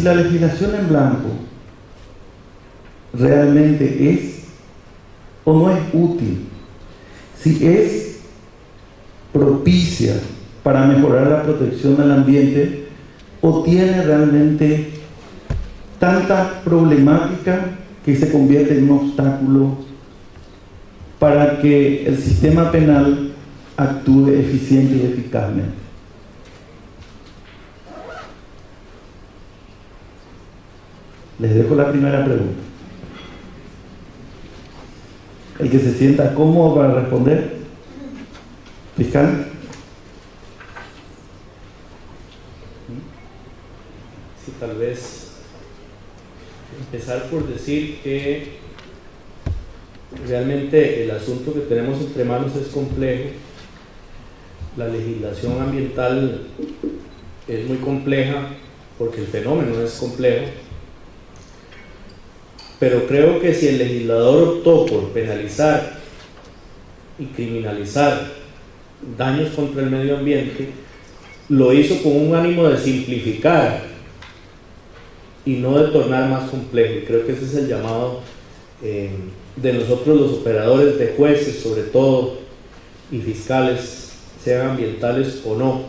la legislación en blanco realmente es o no es útil, si es propicia para mejorar la protección del ambiente, o tiene realmente tanta problemática que se convierte en un obstáculo para que el sistema penal actúe eficiente y eficazmente. Les dejo la primera pregunta. El que se sienta cómodo para responder. Fiscal. Sí, tal vez empezar por decir que realmente el asunto que tenemos entre manos es complejo. La legislación ambiental es muy compleja porque el fenómeno es complejo. Pero creo que si el legislador optó por penalizar y criminalizar daños contra el medio ambiente, lo hizo con un ánimo de simplificar y no de tornar más complejo. Y creo que ese es el llamado de nosotros los operadores, de jueces sobre todo, y fiscales, sean ambientales o no.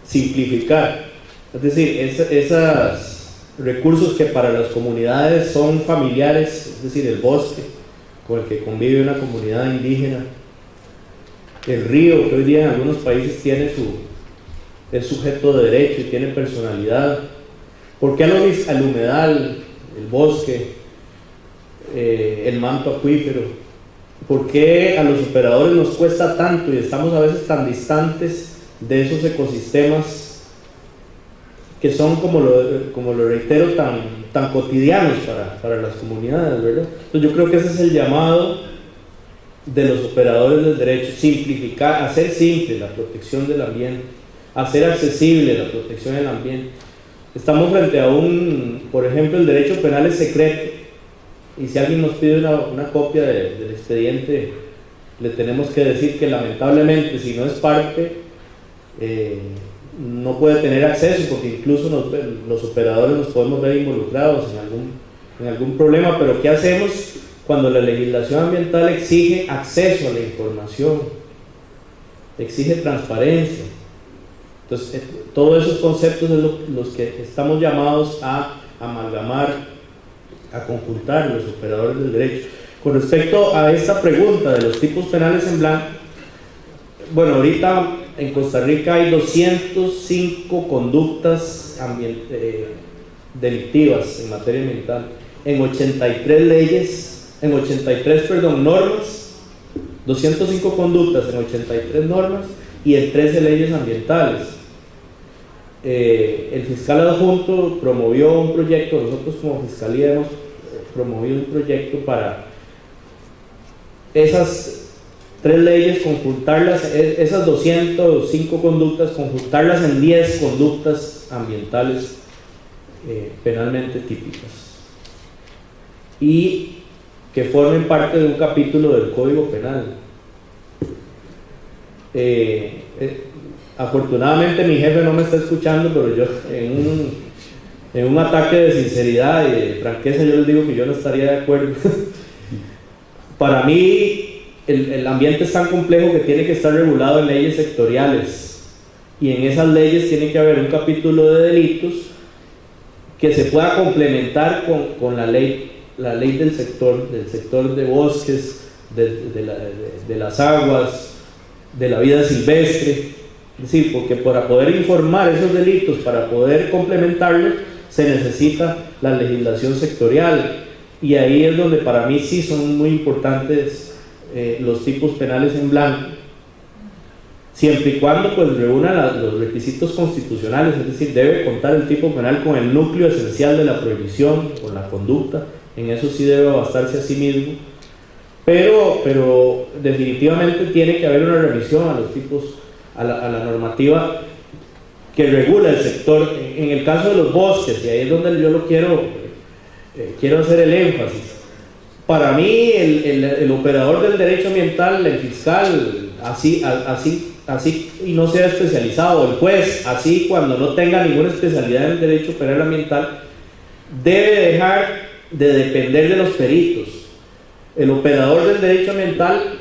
Simplificar, es decir, esos recursos que para las comunidades son familiares, es decir, el bosque con el que convive una comunidad indígena, el río que hoy día en algunos países es sujeto de derecho y tiene personalidad. ¿Por qué al humedal, el bosque, el manto acuífero? ¿Por qué a los operadores nos cuesta tanto y estamos a veces tan distantes de esos ecosistemas que son, como lo reitero, tan cotidianos para las comunidades, ¿verdad? Entonces yo creo que ese es el llamado de los operadores del derecho: simplificar, hacer simple la protección del ambiente, hacer accesible la protección del ambiente. Estamos frente a por ejemplo, el derecho penal es secreto, y si alguien nos pide una copia del expediente, le tenemos que decir que lamentablemente, si no es parte, no puede tener acceso, porque incluso los operadores nos podemos ver involucrados en algún problema. Pero ¿qué hacemos cuando la legislación ambiental exige acceso a la información, exige transparencia? Entonces, todos esos conceptos son los que estamos llamados a amalgamar, a conjuntar los operadores del derecho. Con respecto a esta pregunta de los tipos penales en blanco, bueno, ahorita en Costa Rica hay 205 conductas delictivas en materia ambiental, en 83 normas, 205 conductas en 83 normas y en 13 leyes ambientales. El fiscal adjunto promovió un proyecto, nosotros como fiscalía hemos promovido un proyecto para esas 3 leyes, conjuntarlas, esas 205 conductas, conjuntarlas en 10 conductas ambientales penalmente típicas, y que formen parte de un capítulo del Código Penal. Afortunadamente mi jefe no me está escuchando, pero yo en un ataque de sinceridad y de franqueza yo les digo que yo no estaría de acuerdo. Para mí el ambiente es tan complejo que tiene que estar regulado en leyes sectoriales, y en esas leyes tiene que haber un capítulo de delitos que se pueda complementar con la ley del sector de bosques, de las aguas, de la vida silvestre. Es decir, porque para poder informar esos delitos, para poder complementarlos, se necesita la legislación sectorial, y ahí es donde para mí sí son muy importantes los tipos penales en blanco, siempre y cuando pues reúna los requisitos constitucionales. Es decir, debe contar el tipo penal con el núcleo esencial de la prohibición, con la conducta, en eso sí debe bastarse a sí mismo, pero definitivamente tiene que haber una revisión a los tipos, a la normativa que regula el sector. En el caso de los bosques, y ahí es donde yo quiero hacer el énfasis, para mí el operador del derecho ambiental, el fiscal, así así y no sea especializado, el juez, así cuando no tenga ninguna especialidad en el derecho penal ambiental, debe dejar de depender de los peritos. El operador del derecho ambiental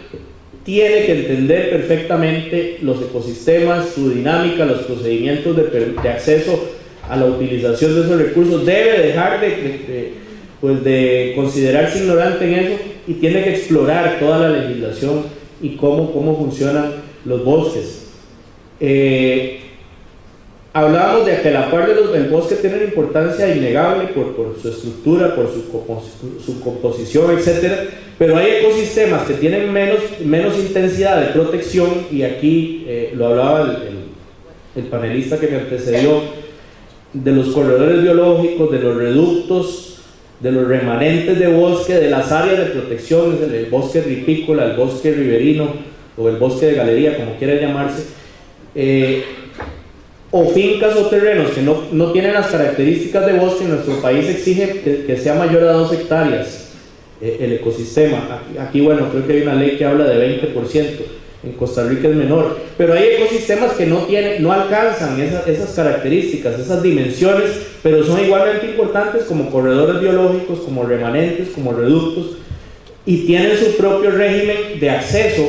tiene que entender perfectamente los ecosistemas, su dinámica, los procedimientos de acceso a la utilización de esos recursos, debe dejar de considerarse ignorante en eso y tiene que explorar toda la legislación y cómo funcionan los bosques. Hablábamos de que la parte del bosque tiene una importancia innegable por su estructura, por su composición, etc. Pero hay ecosistemas que tienen menos intensidad de protección, y aquí lo hablaba el panelista que me antecedió, de los corredores biológicos, de los reductos, de los remanentes de bosque, de las áreas de protección, el bosque ripícola, el bosque riverino o el bosque de galería, como quiera llamarse, o fincas o terrenos que no tienen las características de bosque. En nuestro país exige que sea mayor a 2 hectáreas el ecosistema. Aquí, bueno, creo que hay una ley que habla de 20%, en Costa Rica es menor, pero hay ecosistemas que no alcanzan esas características, esas dimensiones, pero son igualmente importantes como corredores biológicos, como remanentes, como reductos, y tienen su propio régimen de acceso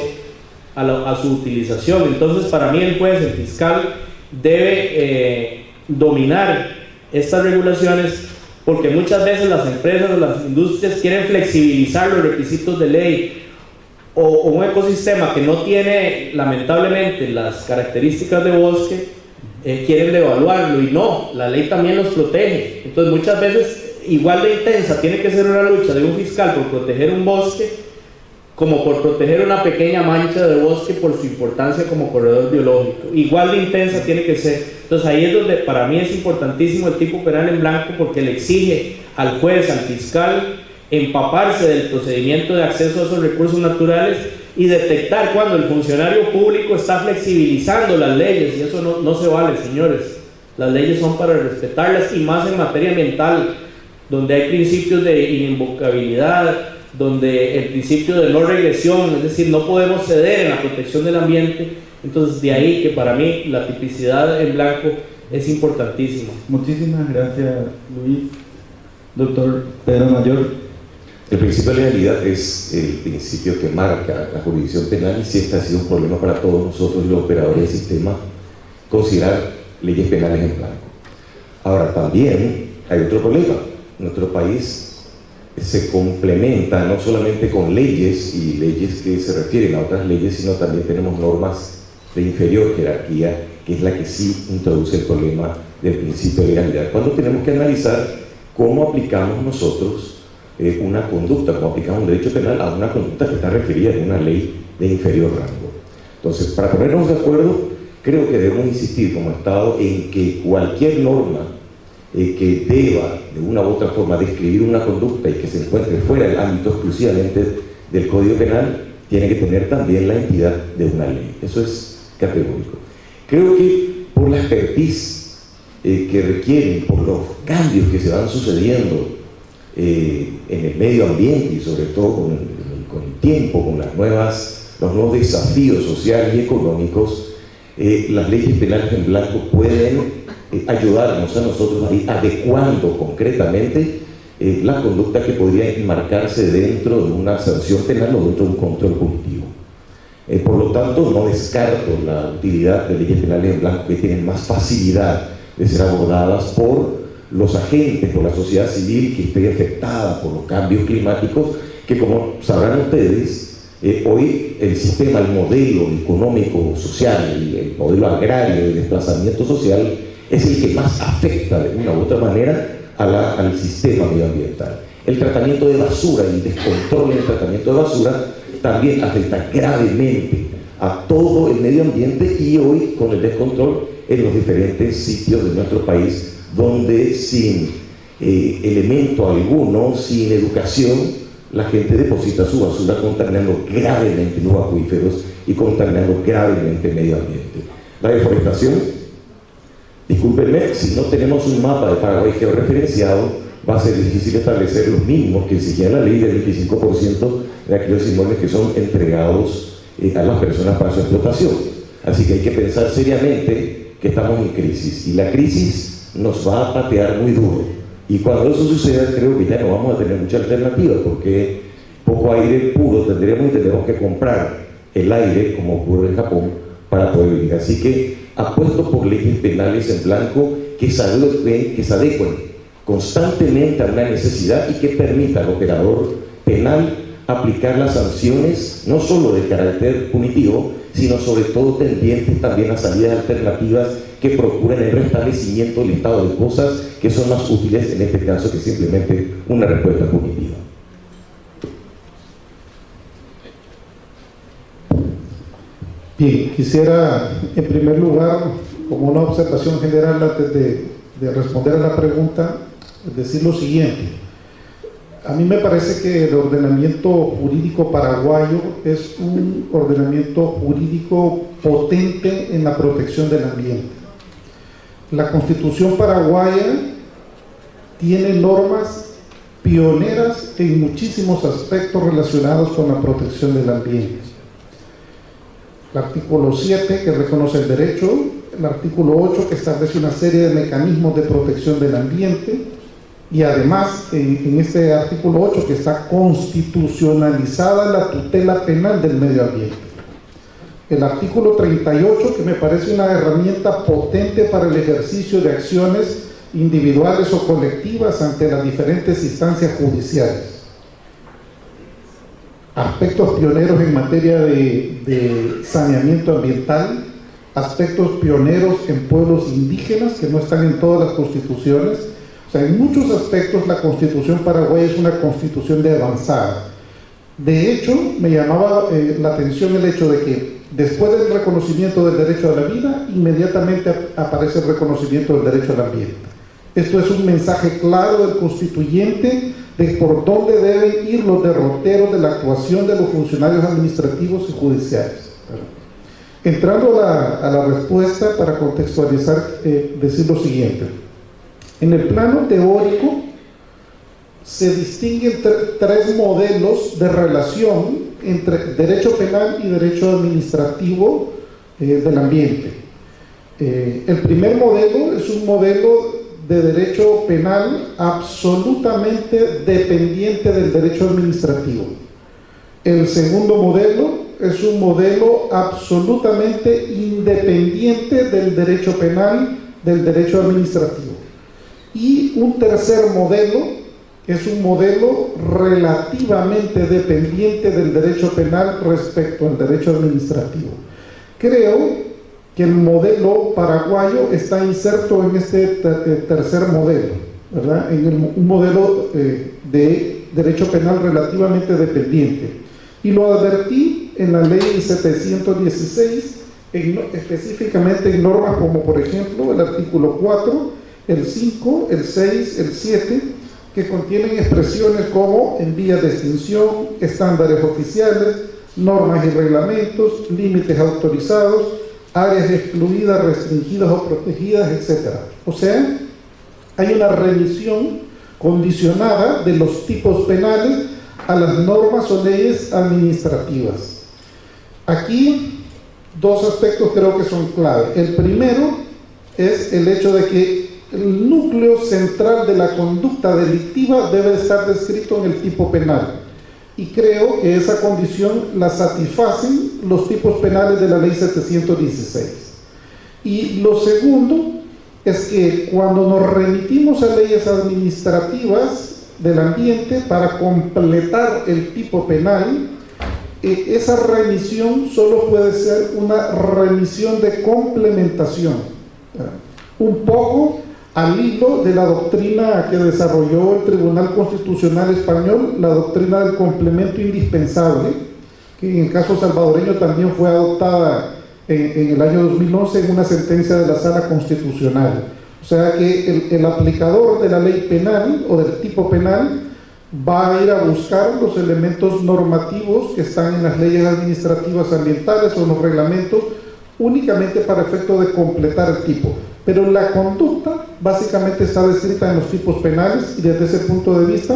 a su utilización. Entonces, para mí el juez, el fiscal, debe dominar estas regulaciones, porque muchas veces las empresas o las industrias quieren flexibilizar los requisitos de ley, o un ecosistema que no tiene lamentablemente las características de bosque, quieren devaluarlo, y no, la ley también los protege. Entonces muchas veces igual de intensa tiene que ser una lucha de un fiscal por proteger un bosque como por proteger una pequeña mancha de bosque por su importancia como corredor biológico. Igual de intensa tiene que ser. Entonces ahí es donde para mí es importantísimo el tipo penal en blanco, porque le exige al juez, al fiscal, empaparse del procedimiento de acceso a esos recursos naturales y detectar cuando el funcionario público está flexibilizando las leyes, y eso no se vale, señores. Las leyes son para respetarlas, y más en materia ambiental, donde hay principios de invocabilidad, donde el principio de no regresión, es decir, no podemos ceder en la protección del ambiente. Entonces de ahí que para mí la tipicidad en blanco es importantísima. Muchísimas gracias, Luis. Doctor Pedro Mayor. El principio de legalidad es el principio que marca la jurisdicción penal, y si este ha sido un problema para todos nosotros los operadores del sistema, considerar leyes penales en blanco. Ahora, también hay otro problema. Nuestro país se complementa no solamente con leyes y leyes que se refieren a otras leyes, sino también tenemos normas de inferior jerarquía, que es la que sí introduce el problema del principio de legalidad. Cuando tenemos que analizar cómo aplicamos nosotros una conducta, cómo aplicamos un derecho penal a una conducta que está referida en una ley de inferior rango. Entonces, para ponernos de acuerdo, creo que debemos insistir como Estado en que cualquier norma que deba de una u otra forma describir una conducta y que se encuentre fuera del ámbito exclusivamente del Código Penal, tiene que tener también la entidad de una ley. Eso es categórico. Creo que por la expertise que requieren, por los cambios que se van sucediendo en el medio ambiente, y sobre todo con el tiempo, con los nuevos desafíos sociales y económicos, las leyes penales en blanco pueden ayudarnos a nosotros a ir adecuando concretamente la conducta que podría enmarcarse dentro de una sanción penal o dentro de un control punitivo. Por lo tanto, no descarto la utilidad de leyes penales en blanco que tienen más facilidad de ser abordadas por los agentes, por la sociedad civil que esté afectada por los cambios climáticos, que, como sabrán ustedes, hoy el sistema, el modelo económico social, el modelo agrario de desplazamiento social es el que más afecta de una u otra manera al sistema medioambiental. El tratamiento de basura y el descontrol en el tratamiento de basura también afecta gravemente a todo el medio ambiente, y hoy con el descontrol en los diferentes sitios de nuestro país, donde sin elemento alguno, sin educación, la gente deposita su basura, contaminando gravemente los acuíferos y contaminando gravemente el medio ambiente. La deforestación, discúlpenme, si no tenemos un mapa de Paraguay georreferenciado, va a ser difícil establecer los mínimos que exigía la ley del 25% de aquellos inmuebles que son entregados a las personas para su explotación. Así que hay que pensar seriamente que estamos en crisis, y la crisis nos va a patear muy duro. Y cuando eso suceda, creo que ya no vamos a tener mucha alternativa, porque poco aire puro tendremos que comprar el aire, como ocurre en Japón, para poder vivir. Así que apuesto por leyes penales en blanco que se adecuen constantemente a una necesidad y que permita al operador penal aplicar las sanciones, no solo de carácter punitivo, sino sobre todo tendientes también a salidas alternativas que procuren el restablecimiento del estado de cosas que son más útiles en este caso que simplemente una respuesta punitiva. Bien, quisiera en primer lugar, como una observación general antes de responder a la pregunta, decir lo siguiente. A mí me parece que el ordenamiento jurídico paraguayo es un ordenamiento jurídico potente en la protección del ambiente. La Constitución paraguaya tiene normas pioneras en muchísimos aspectos relacionados con la protección del ambiente. El artículo 7, que reconoce el derecho, el artículo 8, que establece una serie de mecanismos de protección del ambiente, y además en este artículo 8 que está constitucionalizada la tutela penal del medio ambiente. El artículo 38, que me parece una herramienta potente para el ejercicio de acciones individuales o colectivas ante las diferentes instancias judiciales. Aspectos pioneros en materia de saneamiento ambiental, aspectos pioneros en pueblos indígenas que no están en todas las constituciones. O sea, en muchos aspectos la Constitución paraguaya es una constitución de avanzada. De hecho, me llamaba la atención el hecho de que después del reconocimiento del derecho a la vida, inmediatamente aparece el reconocimiento del derecho al ambiente. Esto es un mensaje claro del constituyente de por dónde deben ir los derroteros de la actuación de los funcionarios administrativos y judiciales. Entrando a la respuesta, para contextualizar, decir lo siguiente. En el plano teórico se distinguen tres modelos de relación entre derecho penal y derecho administrativo del ambiente. El primer modelo es un modelo de derecho penal absolutamente dependiente del derecho administrativo. El segundo modelo es un modelo absolutamente independiente del derecho penal, del derecho administrativo. Y un tercer modelo es un modelo relativamente dependiente del derecho penal respecto al derecho administrativo. Creo que el modelo paraguayo está inserto en este tercer modelo, ¿verdad? En un modelo de derecho penal relativamente dependiente. Y lo advertí en la ley 716, específicamente en normas como por ejemplo el artículo 4, el 5, el 6, el 7, que contienen expresiones como en vías de extinción, estándares oficiales, normas y reglamentos, límites autorizados, áreas excluidas, restringidas o protegidas, etc. O sea, hay una revisión condicionada de los tipos penales a las normas o leyes administrativas. Aquí, dos aspectos creo que son clave. El primero es el hecho de que el núcleo central de la conducta delictiva debe estar descrito en el tipo penal. Y creo que esa condición la satisfacen los tipos penales de la ley 716. Y lo segundo es que cuando nos remitimos a leyes administrativas del ambiente para completar el tipo penal, esa remisión solo puede ser una remisión de complementación, un poco al hilo de la doctrina que desarrolló el Tribunal Constitucional Español, la doctrina del complemento indispensable, que en el caso salvadoreño también fue adoptada en el año 2011 en una sentencia de la Sala Constitucional. O sea que el aplicador de la ley penal o del tipo penal va a ir a buscar los elementos normativos que están en las leyes administrativas ambientales o en los reglamentos únicamente para efecto de completar el tipo. Pero la conducta básicamente está descrita en los tipos penales y desde ese punto de vista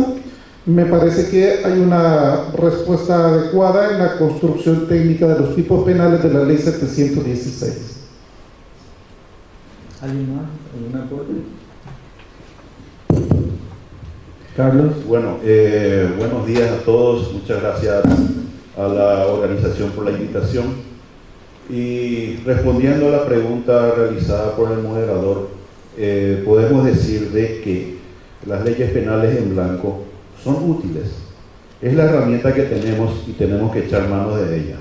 Me parece que hay una respuesta adecuada en la construcción técnica de los tipos penales de la ley 716. ¿Alguien más? ¿Algún aporte? Carlos. Bueno, buenos días a todos. Muchas gracias a la organización por la invitación. Y respondiendo a la pregunta realizada por el moderador, podemos decir de que las leyes penales en blanco son útiles. Es la herramienta que tenemos y tenemos que echar mano de ella.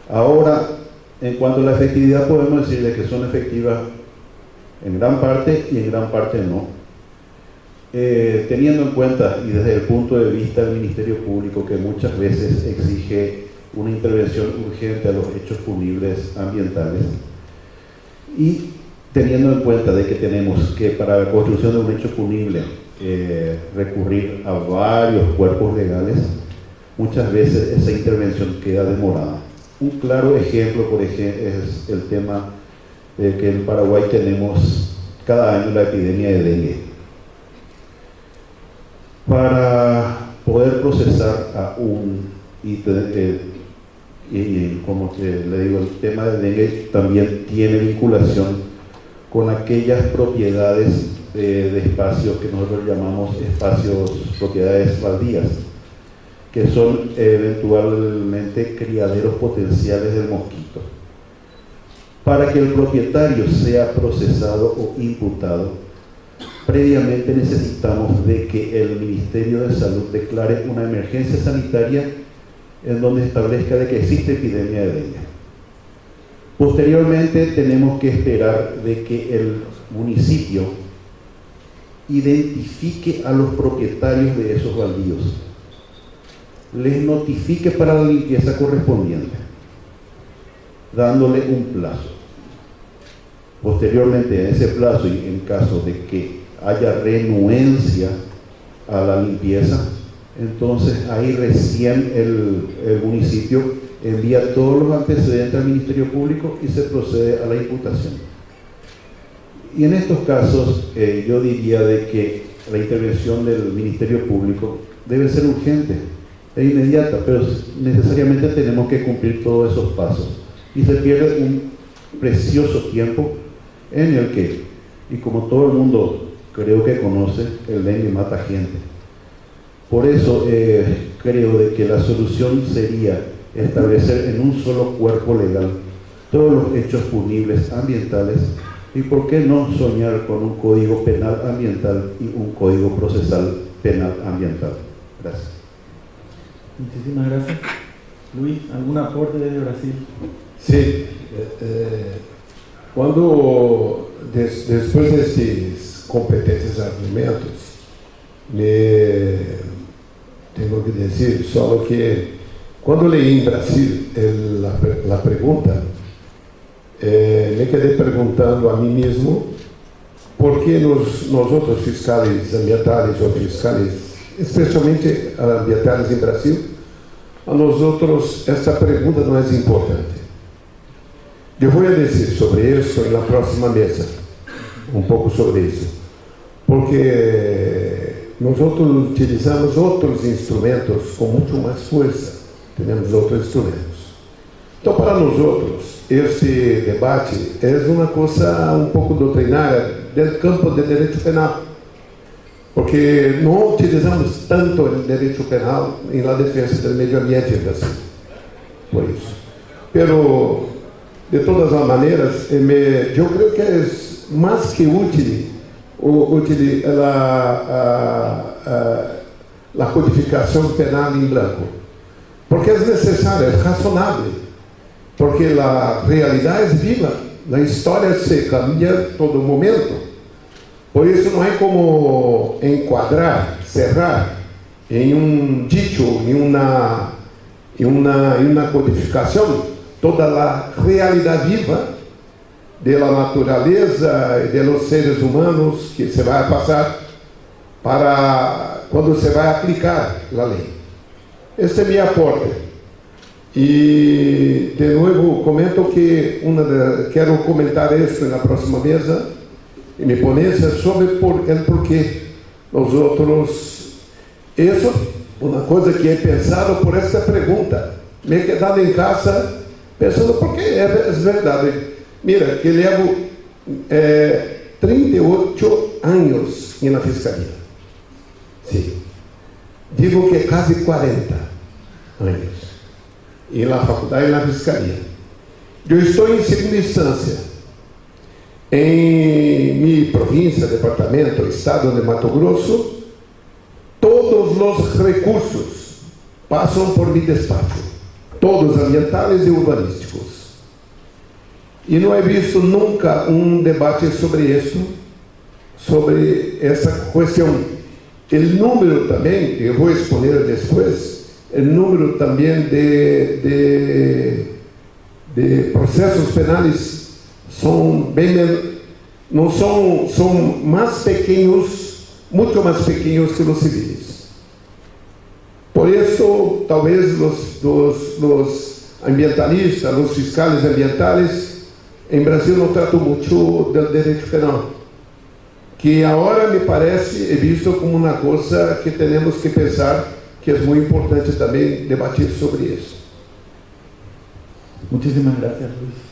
Ahora, en cuanto a la efectividad, podemos decir de que son efectivas en gran parte y en gran parte no. Teniendo en cuenta y desde el punto de vista del Ministerio Público, que muchas veces exige una intervención urgente a los hechos punibles ambientales, y teniendo en cuenta de que tenemos que para la construcción de un hecho punible recurrir a varios cuerpos legales, muchas veces esa intervención queda demorada. Un claro ejemplo, por ejemplo, es el tema de que en Paraguay tenemos cada año la epidemia de dengue. Para poder procesar a como que le digo, el tema de dengue también tiene vinculación con aquellas propiedades de espacios que nosotros llamamos propiedades baldías, que son eventualmente criaderos potenciales del mosquito. Para que el propietario sea procesado o imputado, previamente necesitamos de que el Ministerio de Salud declare una emergencia sanitaria en donde establezca de que existe epidemia de dengue. Posteriormente tenemos que esperar de que el municipio identifique a los propietarios de esos baldíos, les notifique para la limpieza correspondiente, dándole un plazo. Posteriormente a ese plazo, y en caso de que haya renuencia a la limpieza, entonces ahí recién el municipio envía todos los antecedentes al Ministerio Público y se procede a la imputación. Y en estos casos yo diría de que la intervención del Ministerio Público debe ser urgente e inmediata, pero necesariamente tenemos que cumplir todos esos pasos y se pierde un precioso tiempo en el que, y como todo el mundo creo que conoce, el dengue mata gente. Por eso creo de que la solución sería establecer en un solo cuerpo legal todos los hechos punibles ambientales y por qué no soñar con un código penal ambiental y un código procesal penal ambiental. Gracias. Muchísimas gracias. Luis, ¿algún aporte desde Brasil? Sí, después de estos competentes argumentos, tengo que decir solo que cuando leí en Brasil la pregunta, me quedé preguntando a mí mismo por qué nosotros fiscales ambientales o fiscales, especialmente ambientales en Brasil, a nosotros esta pregunta no es importante. Yo voy a decir sobre eso en la próxima mesa, un poco sobre eso, porque nosotros utilizamos otros instrumentos con mucho más fuerza, tenemos otros instrumentos. Entonces, para nosotros, esse debate é uma coisa um pouco doutrinária del campo do direito penal, porque não utilizamos tanto o direito penal em la defesa do meio ambiente em Brasil, por isso. Pero, de todas as maneiras, eu creio que é mais que útil a codificação penal em branco, porque é necessário, é razonável. Porque a realidade é viva, a história se cambia todo momento. Por isso não é como enquadrar, cerrar em dicho, em uma codificação, toda a realidade viva da natureza e dos seres humanos que se vai passar para quando se vai aplicar a lei. Este é meu aporte. E, de novo, comento que quero comentar isso na próxima mesa, em minha ponência, sobre o porquê nós outros Isso, uma coisa que é pensado por esta pergunta. Me he quedado em casa pensando, porque é verdade. Mira, que levo 38 anos na fiscalia. Sim. Digo que quase 40 anos. E na faculdade e na fiscalia. Eu estou em segunda instância. Em minha província, departamento, estado de Mato Grosso, todos os recursos passam por meu despacho. Todos ambientais e urbanísticos. E não he visto nunca um debate sobre isso, sobre essa questão. O número também, eu vou exponer depois, o número também de processos penais são não são mais pequenos, muito mais pequenos que os civis. Por isso, talvez os ambientalistas, os fiscais ambientais, em Brasil não tratam muito do direito penal, que agora me parece é visto como uma coisa que temos que pensar, que é muito importante também debater sobre isso. Muchísimas gracias, Luis.